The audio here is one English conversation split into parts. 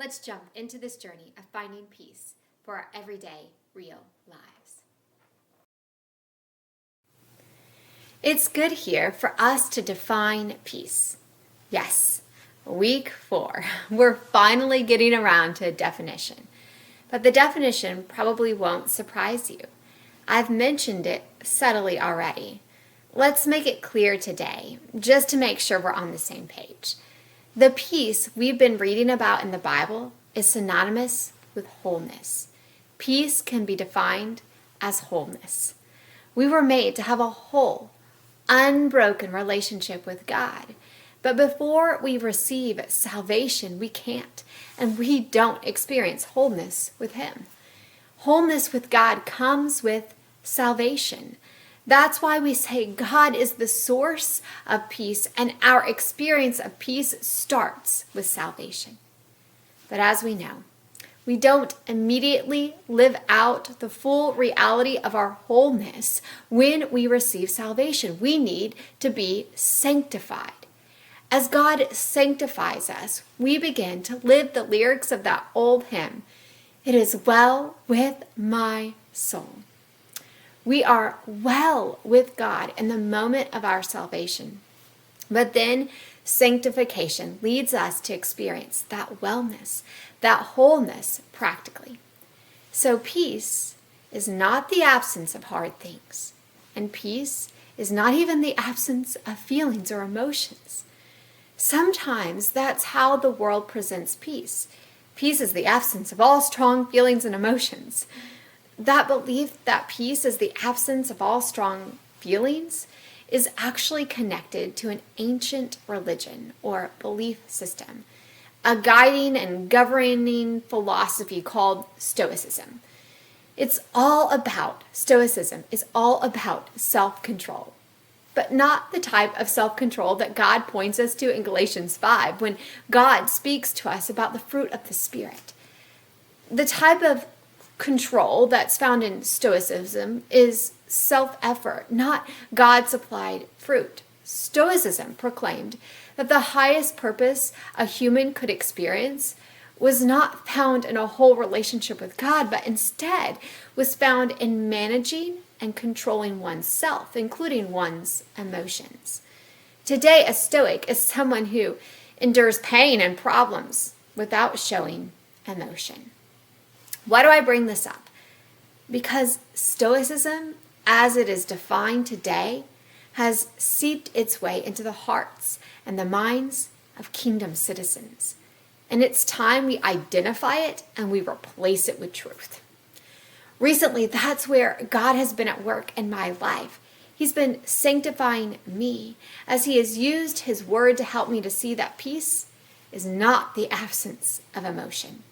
Let's jump into this journey of finding peace for our everyday, real lives. It's good here for us to define peace. Yes, week 4. We're finally getting around to a definition. But the definition probably won't surprise you. I've mentioned it subtly already. Let's make it clear today, just to make sure we're on the same page. The peace we've been reading about in the Bible is synonymous with wholeness. Peace can be defined as wholeness. We were made to have a whole, unbroken relationship with God. But before we receive salvation, we can't, and we don't experience wholeness with Him. Wholeness with God comes with salvation. That's why we say God is the source of peace, and our experience of peace starts with salvation. But as we know, we don't immediately live out the full reality of our wholeness when we receive salvation. We need to be sanctified. As God sanctifies us, we begin to live the lyrics of that old hymn, "It is well with my soul." We are well with God in the moment of our salvation. But then sanctification leads us to experience that wellness, that wholeness practically. So peace is not the absence of hard things. And peace is not even the absence of feelings or emotions. Sometimes that's how the world presents peace. Peace is the absence of all strong feelings and emotions. That belief that peace is the absence of all strong feelings is actually connected to an ancient religion or belief system, a guiding and governing philosophy called Stoicism. Stoicism is all about self-control, but not the type of self-control that God points us to in Galatians 5 when God speaks to us about the fruit of the Spirit. The type of control that's found in Stoicism is self-effort, not God-supplied fruit. Stoicism proclaimed that the highest purpose a human could experience was not found in a whole relationship with God, but instead was found in managing and controlling oneself, including one's emotions. Today, a Stoic is someone who endures pain and problems without showing emotion. Why do I bring this up? Because Stoicism, as it is defined today, has seeped its way into the hearts and the minds of kingdom citizens. And it's time we identify it and we replace it with truth. Recently, that's where God has been at work in my life. He's been sanctifying me as He has used His word to help me to see that peace is not the absence of emotion.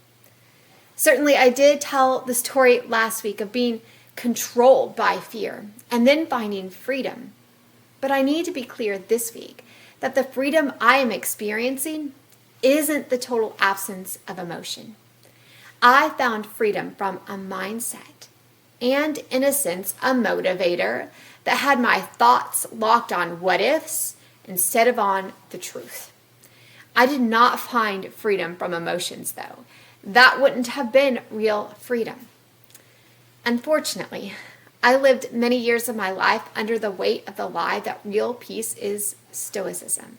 Certainly, I did tell the story last week of being controlled by fear and then finding freedom. But I need to be clear this week that the freedom I am experiencing isn't the total absence of emotion. I found freedom from a mindset and, in a sense, a motivator that had my thoughts locked on what ifs instead of on the truth. I did not find freedom from emotions, though. That wouldn't have been real freedom. Unfortunately, I lived many years of my life under the weight of the lie that real peace is Stoicism,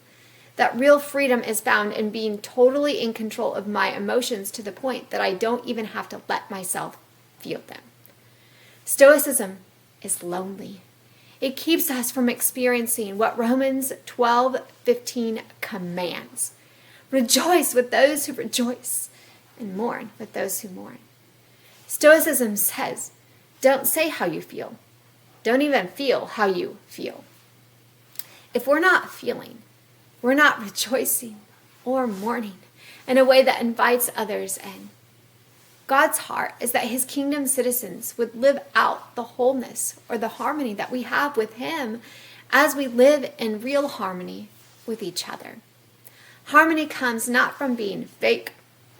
that real freedom is found in being totally in control of my emotions to the point that I don't even have to let myself feel them. Stoicism is lonely. It keeps us from experiencing what Romans 12:15 commands. Rejoice with those who rejoice, and mourn with those who mourn. Stoicism says, don't say how you feel. Don't even feel how you feel. If we're not feeling, we're not rejoicing or mourning in a way that invites others in. God's heart is that His kingdom citizens would live out the wholeness or the harmony that we have with Him as we live in real harmony with each other. Harmony comes not from being fake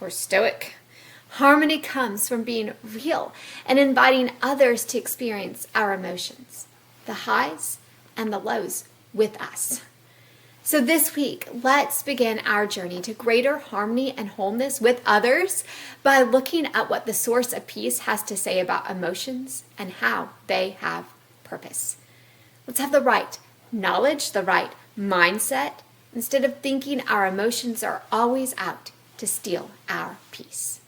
or stoic. Harmony comes from being real and inviting others to experience our emotions, the highs and the lows with us. So this week, let's begin our journey to greater harmony and wholeness with others by looking at what the source of peace has to say about emotions and how they have purpose. Let's have the right knowledge, the right mindset, instead of thinking our emotions are always out to steal our peace.